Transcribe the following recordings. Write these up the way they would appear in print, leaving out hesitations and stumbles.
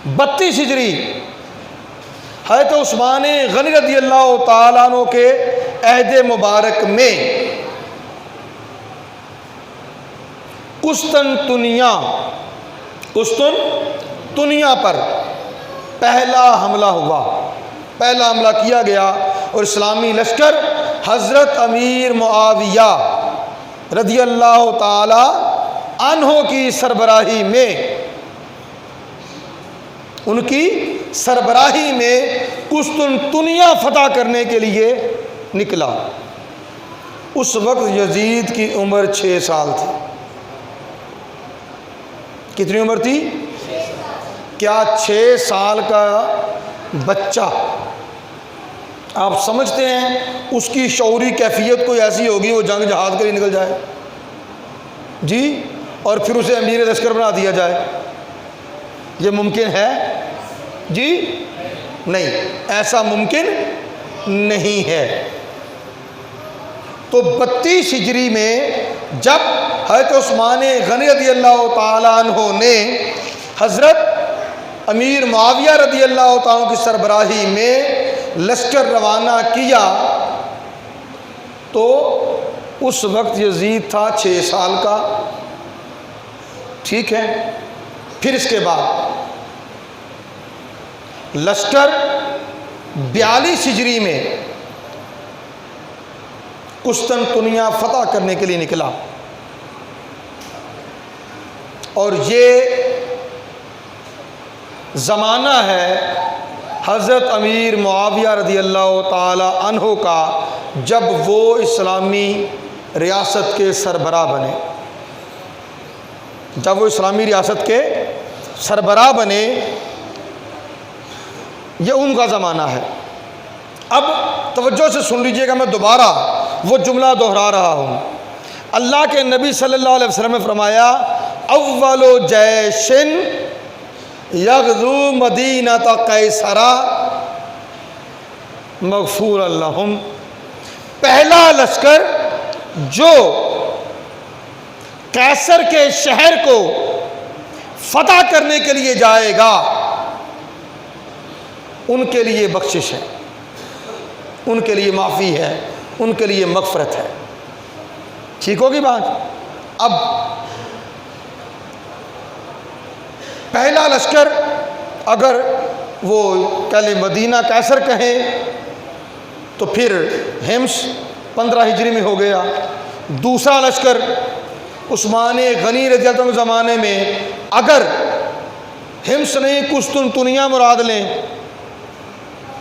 32 ہجری حضرت عثمان غنی رضی اللہ تعالیٰ عنہ کے عہد مبارک میں قسطنطنیہ پر پہلا حملہ ہوا، پہلا حملہ کیا گیا، اور اسلامی لشکر حضرت امیر معاویہ رضی اللہ تعالی عنہ کی سربراہی میں، ان کی سربراہی میں قسطنطنیہ فتح کرنے کے لیے نکلا۔ اس وقت یزید کی عمر 6 سال تھی۔ کتنی عمر تھی؟ کیا 6 سال کا بچہ، آپ سمجھتے ہیں اس کی شعوری کیفیت کوئی ایسی ہوگی وہ جنگ جہاد کے لیے نکل جائے جی، اور پھر اسے امیر لشکر بنا دیا جائے؟ یہ ممکن ہے جی؟ نہیں، ایسا ممکن نہیں ہے۔ تو 32 ہجری میں جب حضرت عثمان غنی رضی اللہ تعالیٰ عنہ نے حضرت امیر معاویہ رضی اللہ تعالیٰ عنہ کی سربراہی میں لشکر روانہ کیا تو اس وقت یزید تھا 6 سال کا، ٹھیک ہے؟ پھر اس کے بعد لشکر 42 ہجری میں قسطنطنیہ فتح کرنے کے لیے نکلا، اور یہ زمانہ ہے حضرت امیر معاویہ رضی اللہ تعالی عنہ کا، جب وہ اسلامی ریاست کے سربراہ بنے، جب وہ اسلامی ریاست کے سربراہ بنے، یہ ان کا زمانہ ہے۔ اب توجہ سے سن لیجئے گا، میں دوبارہ وہ جملہ دہرا رہا ہوں۔ اللہ کے نبی صلی اللہ علیہ وسلم نے فرمایا اول جیش یغزو مدینۃ قیصر مغفور لہم، پہلا لشکر جو قیصر کے شہر کو فتح کرنے کے لیے جائے گا ان کے لیے بخشش ہے، ان کے لیے معافی ہے، ان کے لیے مغفرت ہے۔ ٹھیک ہوگی بات؟ اب پہلا لشکر اگر وہ کہہ مدینہ قیصر کہیں تو پھر ہمس 15 ہجری میں ہو گیا۔ دوسرا لشکر عثمان غنی رضی اللہ عنہ کے زمانے میں اگر ہمس نہیں قسطنطنیہ مراد لیں،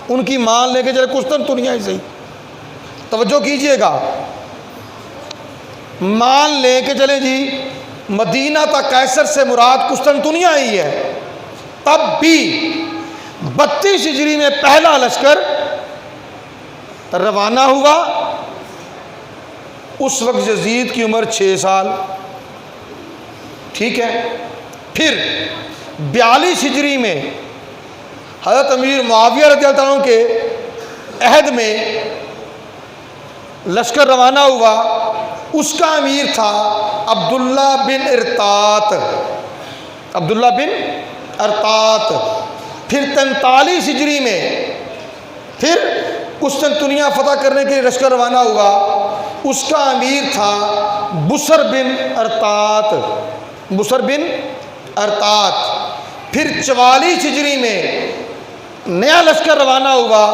ان کی مان لے کے چلے قسطنطنیہ ہی صحیح، توجہ کیجئے گا، مان لے کے چلے جی مدینہ تک قیصر سے مراد قسطنطنیہ ہی ہے، تب بھی 32 ہجری میں پہلا لشکر روانہ ہوا۔ اس وقت یزید کی عمر 6 سال، ٹھیک ہے؟ پھر 42 ہجری میں حضرت امیر معاویہ رضی اللہ عنہ کے عہد میں لشکر روانہ ہوا، اس کا امیر تھا عبداللہ بن ارطاط، عبداللہ بن ارطاط۔ پھر 43 ہجری میں پھر قسطنطنیہ فتح کرنے کے لیے لشکر روانہ ہوا، اس کا امیر تھا بسر بن ارطاط، بسر بن ارطاط۔ پھر 44 ہجری میں نیا لشکر روانہ ہوا،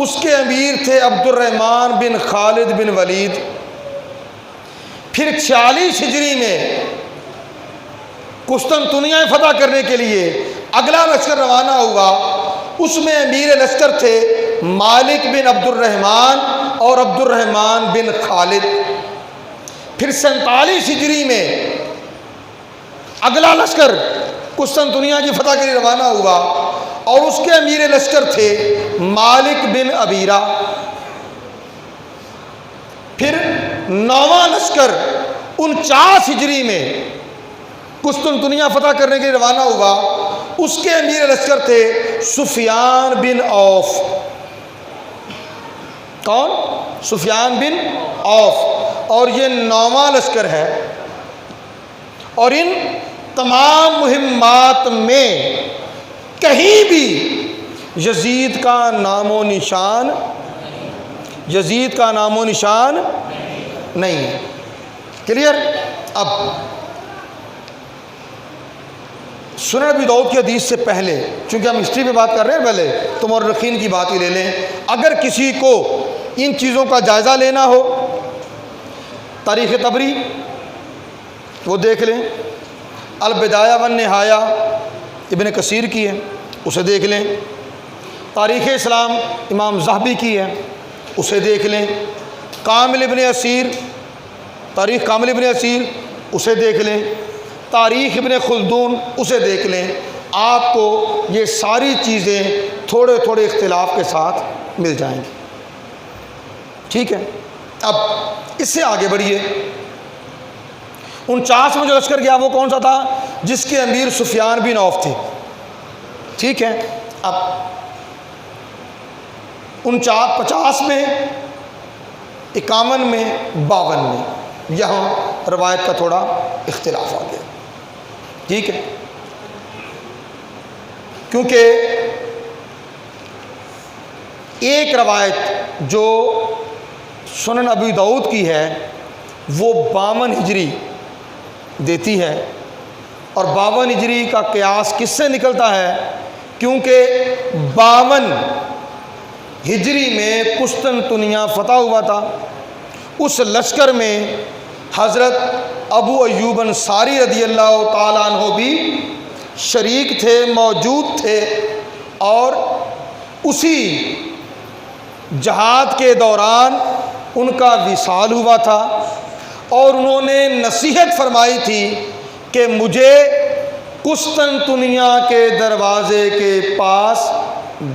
اس کے امیر تھے عبد الرحمن بن خالد بن ولید۔ پھر 46 ہجری میں قسطنطنیہ فتح کرنے کے لیے اگلا لشکر روانہ ہوا، اس میں امیر لشکر تھے مالک بن عبد الرحمن اور عبد الرحمن بن خالد۔ پھر 47 ہجری میں اگلا لشکر قسطنطنیہ کی فتح کے لیے روانہ ہوا، اور اس کے امیر لشکر تھے مالک بن عبیرہ۔ پھر 9واں لشکر 49 ہجری میں قسطنطنیہ فتح کرنے کے لیے روانہ ہوا، اس کے امیر لشکر تھے سفیان بن عوف۔ کون؟ سفیان بن عوف۔ اور یہ 9واں لشکر ہے، اور ان تمام مہمات میں کہیں بھی یزید کا نام و نشان نہیں ہے۔ کلیئر؟ اب سنن ابی داؤد کی حدیث سے پہلے، چونکہ ہم ہسٹری پہ بات کر رہے ہیں پہلے، تو مورخین کی بات ہی لے لیں۔ اگر کسی کو ان چیزوں کا جائزہ لینا ہو، تاریخ طبری وہ دیکھ لیں، البدایہ والنہایہ ابن کثیر کی ہے، اسے دیکھ لیں، تاریخ اسلام امام ذہبی کی ہے، اسے دیکھ لیں، کامل ابن اسیر، تاریخ کامل ابن اسیر، اسے دیکھ لیں، تاریخ ابن خلدون، اسے دیکھ لیں۔ آپ کو یہ ساری چیزیں تھوڑے تھوڑے اختلاف کے ساتھ مل جائیں گی۔ ٹھیک ہے؟ اب اس سے آگے بڑھیے۔ 49 میں جو لشکر گیا وہ کون سا تھا؟ جس کے امیر سفیان بن عوف تھے۔ ٹھیک ہے؟ اب 50 میں، 51 میں، 52 میں، یہاں روایت کا تھوڑا اختلاف آ گیا۔ ٹھیک ہے؟ کیونکہ ایک روایت جو سنن ابی داؤد کی ہے وہ 52 ہجری دیتی ہے، اور 52 ہجری کا قیاس کس سے نکلتا ہے؟ کیونکہ 52 ہجری میں قسطنطنیہ فتح ہوا تھا۔ اس لشکر میں حضرت ابو ایوب انصاری رضی اللہ تعالیٰ عنہ بھی شریک تھے، موجود تھے، اور اسی جہاد کے دوران ان کا وصال ہوا تھا، اور انہوں نے نصیحت فرمائی تھی کہ مجھے قسطنطنیہ کے دروازے کے پاس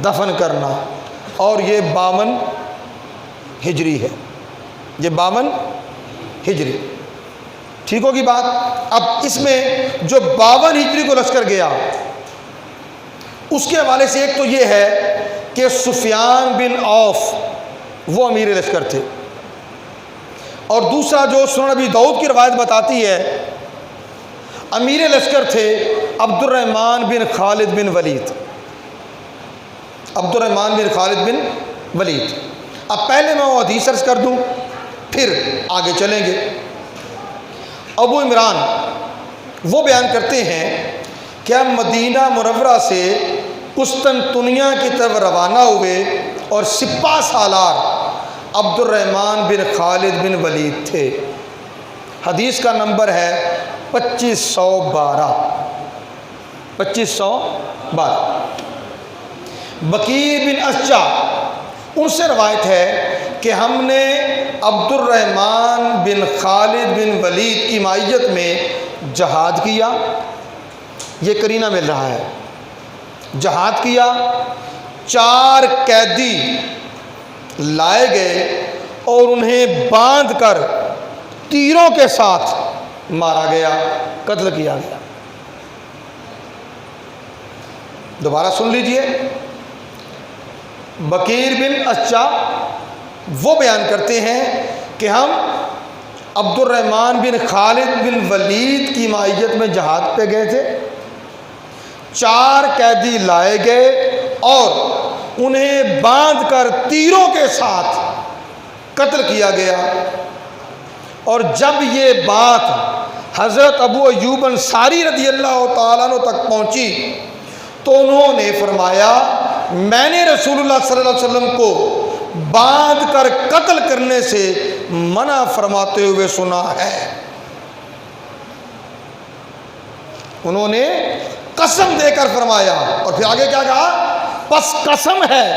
دفن کرنا، اور یہ 52 ہجری ہے، یہ 52 ہجری۔ ٹھیک ہوگی بات؟ اب اس میں جو 52 ہجری کو لشکر گیا، اس کے حوالے سے ایک تو یہ ہے کہ سفیان بن عوف وہ امیر لشکر تھے، اور دوسرا جو سنن ابی داؤد کی روایت بتاتی ہے، امیر لشکر تھے عبد الرحمن بن خالد بن ولید، عبد الرحمن بن خالد بن ولید۔ اب پہلے میں وہ حدیث عرض کر دوں، پھر آگے چلیں گے۔ ابو عمران وہ بیان کرتے ہیں کہ ہم مدینہ منورہ سے قسطنطنیہ کی طرف روانہ ہوئے، اور سپہ سالار عبد الرحمن بن خالد بن ولید تھے۔ حدیث کا نمبر ہے 2512۔ 2512۔ بکیر بن اشجع ان سے روایت ہے کہ ہم نے عبد الرحمن بن خالد بن ولید کی معیت میں جہاد کیا۔ یہ قرینہ مل رہا ہے، جہاد کیا، 4 قیدی لائے گئے اور انہیں باندھ کر تیروں کے ساتھ مارا گیا، قتل کیا گیا۔ دوبارہ سن لیجئے، بکیر بن اشجع وہ بیان کرتے ہیں کہ ہم عبد الرحمن بن خالد بن ولید کی معیت میں جہاد پہ گئے تھے، 4 قیدی لائے گئے اور انہیں باندھ کر تیروں کے ساتھ قتل کیا گیا۔ اور جب یہ بات حضرت ابو ایوب انصاری رضی اللہ تعالیٰ عنہ تک پہنچی تو انہوں نے فرمایا، میں نے رسول اللہ صلی اللہ علیہ وسلم کو باندھ کر قتل کرنے سے منع فرماتے ہوئے سنا ہے۔ انہوں نے قسم دے کر فرمایا، اور پھر آگے کیا کہا؟ پس قسم ہے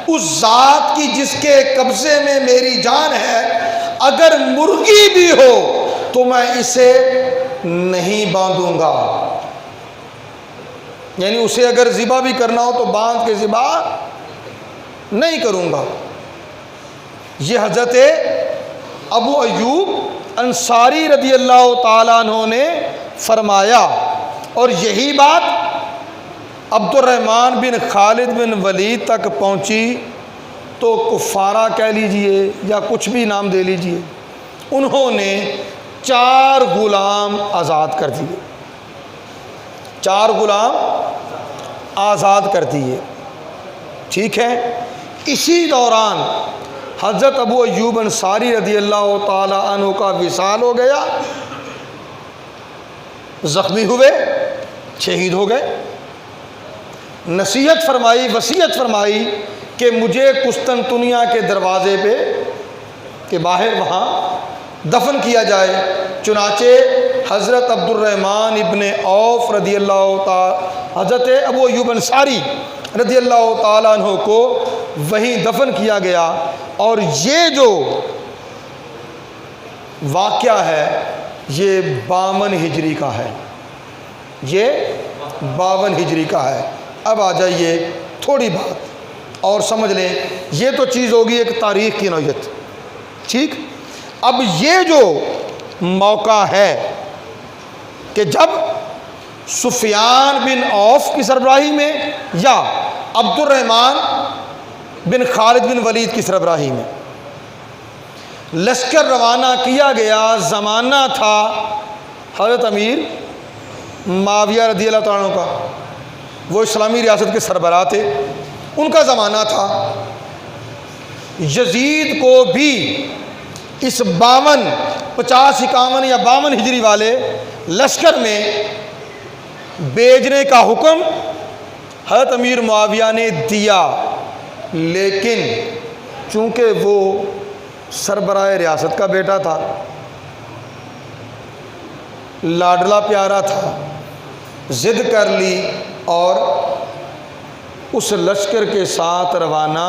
اس ذات کی جس کے قبضے میں میری جان ہے، اگر مرغی بھی ہو تو میں اسے نہیں باندھوں گا، یعنی اسے اگر ذبح بھی کرنا ہو تو باندھ کے ذبح نہیں کروں گا۔ یہ حضرت ابو ایوب انصاری رضی اللہ تعالیٰ عنہ نے فرمایا، اور یہی بات عبد الرحمن بن خالد بن ولید تک پہنچی تو کفارہ کہہ لیجئے یا کچھ بھی نام دے لیجئے، انہوں نے 4 غلام آزاد کر دیے، 4 غلام آزاد کر دیے، ٹھیک ہے۔ اسی دوران حضرت ابو ایوب انصاری رضی اللہ تعالی عنہ کا وصال ہو گیا، زخمی ہوئے، شہید ہو گئے۔ نصیحت فرمائی، وصیت فرمائی کہ مجھے قسطنطنیہ کے دروازے پہ کے باہر وہاں دفن کیا جائے۔ چنانچہ حضرت عبد الرحمن ابن عوف رضی اللہ تعالی، حضرت ابو ایوب انصاری رضی اللہ تعالیٰ عنہ کو وہیں دفن کیا گیا۔ اور یہ جو واقعہ ہے یہ 52 ہجری کا ہے، یہ 52 ہجری کا ہے۔ اب آ جائیے تھوڑی بات اور سمجھ لیں، یہ تو چیز ہوگی ایک تاریخ کی نوعیت، ٹھیک۔ اب یہ جو موقع ہے کہ جب سفیان بن عوف کی سربراہی میں یا عبد الرحمن بن خالد بن ولید کی سربراہی میں لشکر روانہ کیا گیا، زمانہ تھا حضرت امیر معاویہ رضی اللہ تعالیٰ عنہ کا، وہ اسلامی ریاست کے سربراہ تھے، ان کا زمانہ تھا۔ یزید کو بھی اس 52 50 51 یا 52 ہجری والے لشکر میں بھیجنے کا حکم حضرت امیر معاویہ نے دیا، لیکن چونکہ وہ سربراہ ریاست کا بیٹا تھا، لاڈلا پیارا تھا، ضد کر لی اور اس لشکر کے ساتھ روانہ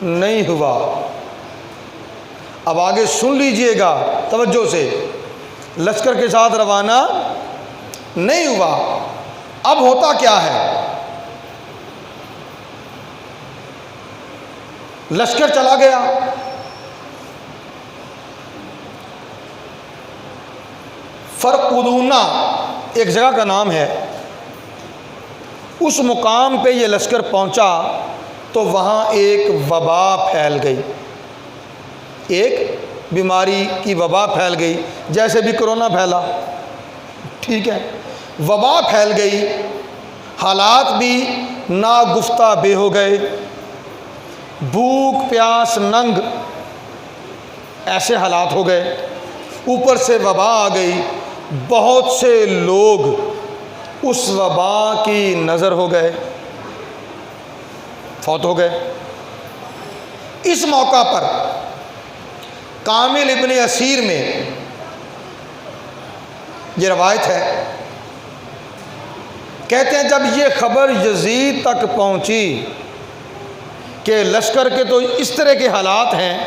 نہیں ہوا۔ اب آگے سن لیجئے گا توجہ سے، لشکر کے ساتھ روانہ نہیں ہوا۔ اب ہوتا کیا ہے، لشکر چلا گیا، فرقدونہ ایک جگہ کا نام ہے، اس مقام پہ یہ لشکر پہنچا تو وہاں ایک وبا پھیل گئی، ایک بیماری کی وبا پھیل گئی، جیسے بھی کرونا پھیلا، ٹھیک ہے، وبا پھیل گئی، حالات بھی ناگفتہ بے ہو گئے، بھوک پیاس ننگ ایسے حالات ہو گئے، اوپر سے وبا آ گئی، بہت سے لوگ اس وبا کی نظر ہو گئے، فوت ہو گئے۔ اس موقع پر کامل ابن اسیر میں یہ روایت ہے، کہتے ہیں جب یہ خبر یزید تک پہنچی کہ لشکر کے تو اس طرح کے حالات ہیں،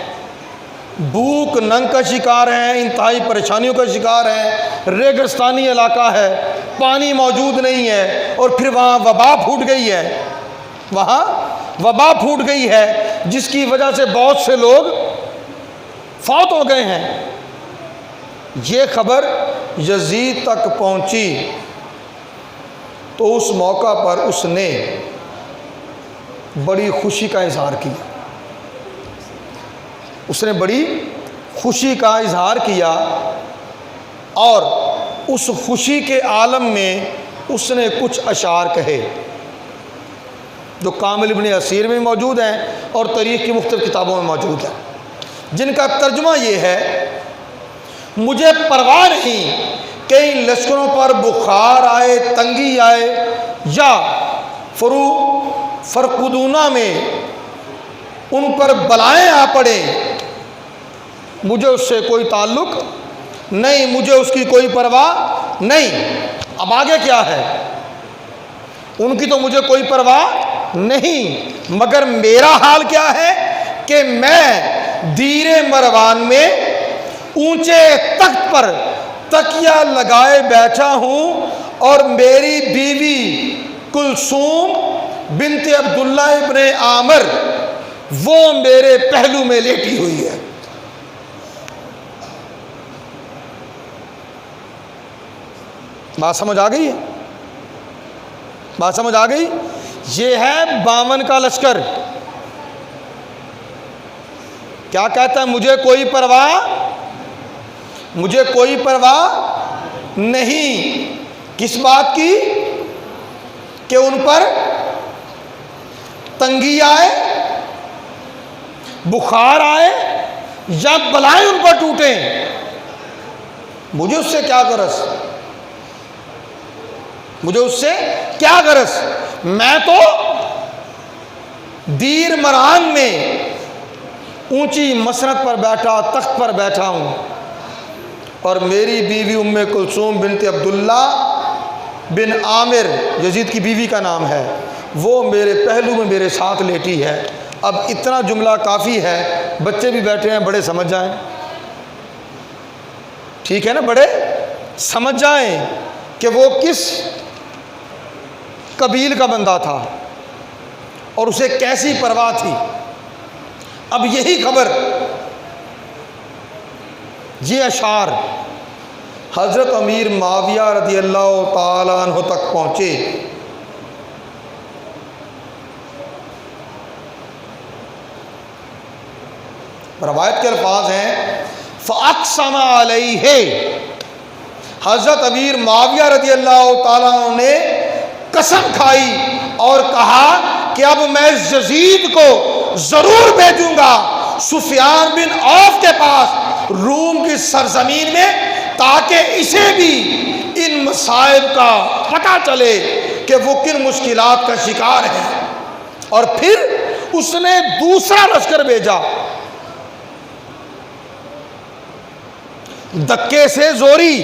بھوک ننگ کا شکار ہیں، انتہائی پریشانیوں کا شکار ہیں، ریگستانی علاقہ ہے، پانی موجود نہیں ہے، اور پھر وہاں وبا پھوٹ گئی ہے، وہاں وبا پھوٹ گئی ہے جس کی وجہ سے بہت سے لوگ فوت ہو گئے ہیں۔ یہ خبر یزید تک پہنچی تو اس موقع پر اس نے بڑی خوشی کا اظہار کیا، اس نے بڑی خوشی کا اظہار کیا، اور اس خوشی کے عالم میں اس نے کچھ اشعار کہے جو کامل ابن اسیر میں موجود ہیں اور تاریخ کی مختلف کتابوں میں موجود ہیں، جن کا ترجمہ یہ ہے: مجھے پرواہ نہیں کہ ان لشکروں پر بخار آئے، تنگی آئے، یا فرقدونہ میں ان پر بلائیں آ پڑیں، مجھے اس سے کوئی تعلق نہیں، مجھے اس کی کوئی پرواہ نہیں۔ اب آگے کیا ہے، ان کی تو مجھے کوئی پرواہ نہیں، مگر میرا حال کیا ہے کہ میں دیر مروان میں اونچے تخت پر تکیہ لگائے بیٹھا ہوں، اور میری بیوی کلثوم بنت عبداللہ ابن عامر وہ میرے پہلو میں لیٹی ہوئی ہے۔ بات سمجھ آ گئی ہے؟ بات سمجھ آ گئی؟ یہ ہے 52 کا لشکر، کیا کہتا ہے؟ مجھے کوئی پرواہ نہیں، کس بات کی؟ کہ ان پر تنگی آئے، بخار آئے یا بلائیں ان پر ٹوٹیں، مجھے اس سے کیا غرض، مجھے اس سے کیا غرض، میں تو دیر مران میں اونچی مسرت پر بیٹھا، تخت پر بیٹھا ہوں، اور میری بیوی ام کلثوم بنت عبداللہ بن عامر، یزید کی بیوی کا نام ہے، وہ میرے پہلو میں میرے ساتھ لیٹی ہے۔ اب اتنا جملہ کافی ہے، بچے بھی بیٹھے ہیں، بڑے سمجھ جائیں، ٹھیک ہے نا، بڑے سمجھ جائیں کہ وہ کس قبیل کا بندہ تھا اور اسے کیسی پرواہ تھی۔ اب یہی خبر، یہ اشعار حضرت امیر معاویہ رضی اللہ تعالیٰ عنہ تک پہنچے۔ روایت کے الفاظ ہیں فَأَقْسَمَ عَلَيْهِ، حضرت امیر معاویہ رضی اللہ تعالیٰ عنہ نے قسم کھائی اور کہا کہ اب میں یزید کو ضرور بھیجوں گا سفیان بن عوف کے پاس روم کی سرزمین میں، تاکہ اسے بھی ان مصائب کا پتہ چلے کہ وہ کن مشکلات کا شکار ہے۔ اور پھر اس نے دوسرا لشکر بھیجا، دکے سے زوری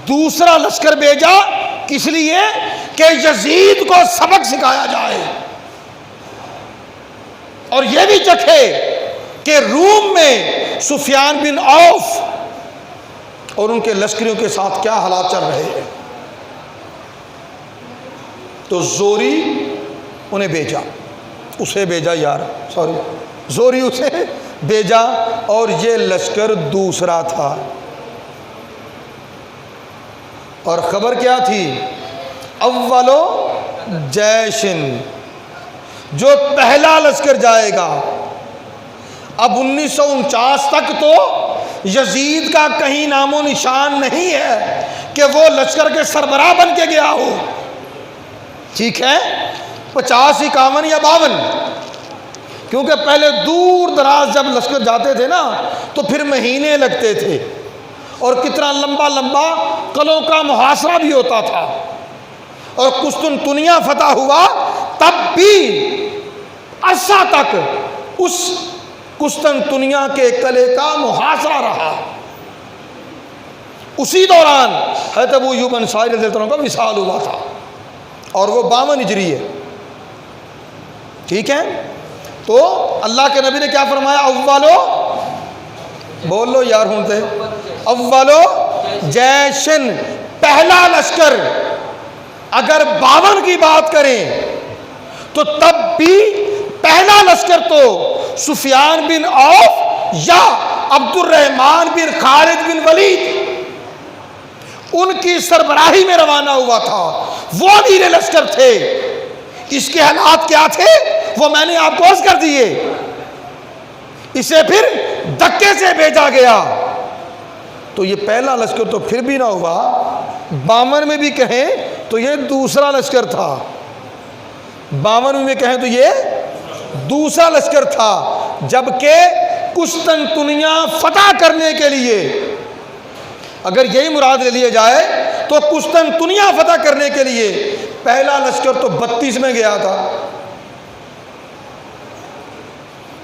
دوسرا لشکر بھیجا، کس لیے کہ یزید کو سبق سکھایا جائے اور یہ بھی چکھے کہ روم میں سفیان بن عوف اور ان کے لشکریوں کے ساتھ کیا حالات چل رہے ہیں۔ تو زوری انہیں بھیجا، اسے بھیجا زوری اسے بھیجا، اور یہ لشکر دوسرا تھا۔ اور خبر کیا تھی؟ اولو جیشن، جو پہلا لشکر جائے گا۔ اب 1949 تک تو یزید کا کہیں نام و نشان نہیں ہے کہ وہ لشکر کے سربراہ بن کے گیا ہو، ٹھیک ہے، 50 51 یا 52، کیونکہ پہلے دور دراز جب لشکر جاتے تھے نا تو پھر مہینے لگتے تھے، اور کتنا لمبا لمبا قلعوں کا محاصرہ بھی ہوتا تھا، اور قسطنطنیہ فتح ہوا تب بھی عرصہ تک اس قسطنطنیہ کے قلعے کا محاصرہ رہا۔ اسی دوران حضرت ابو ایوب انصاری رضی اللہ عنہ کا وصال ہوا تھا، اور وہ 52 ہجری ہے، ٹھیک ہے۔ تو اللہ کے نبی نے کیا فرمایا؟ اولو، بول لو یار ہونتے، اولو جیشن، پہلا لشکر۔ اگر 52 کی بات کریں تو تب بھی پہلا لشکر تو سفیان بن عوف یا عبد الرحمن بن خالد بن ولید ان کی سربراہی میں روانہ ہوا تھا، وہ امیر لشکر تھے۔ اس کے حالات کیا تھے وہ میں نے آپ کو عرض کر دیے۔ اسے پھر دکے سے بھیجا گیا، تو یہ پہلا لشکر تو پھر بھی نہ ہوا، 52 میں بھی کہیں تو یہ دوسرا لشکر تھا، 52 میں کہیں تو یہ دوسرا لشکر تھا، جبکہ قسطنطنیہ فتح کرنے کے لیے اگر یہی مراد لے لیا جائے تو قسطنطنیہ فتح کرنے کے لیے پہلا لشکر تو 32 میں گیا تھا،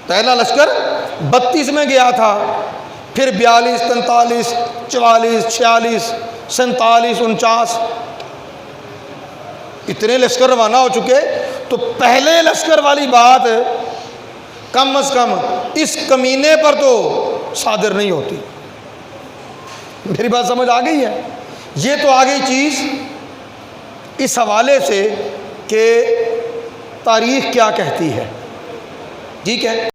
پہلا لشکر 32 میں گیا تھا، پھر 42 43 44 46 47 49 اتنے لشکر روانہ ہو چکے، تو پہلے لشکر والی بات کم از کم اس کمینے پر تو صادر نہیں ہوتی۔ میری بات سمجھ آ گئی ہے؟ یہ تو آ گئی چیز اس حوالے سے کہ تاریخ کیا کہتی ہے، ٹھیک ہے۔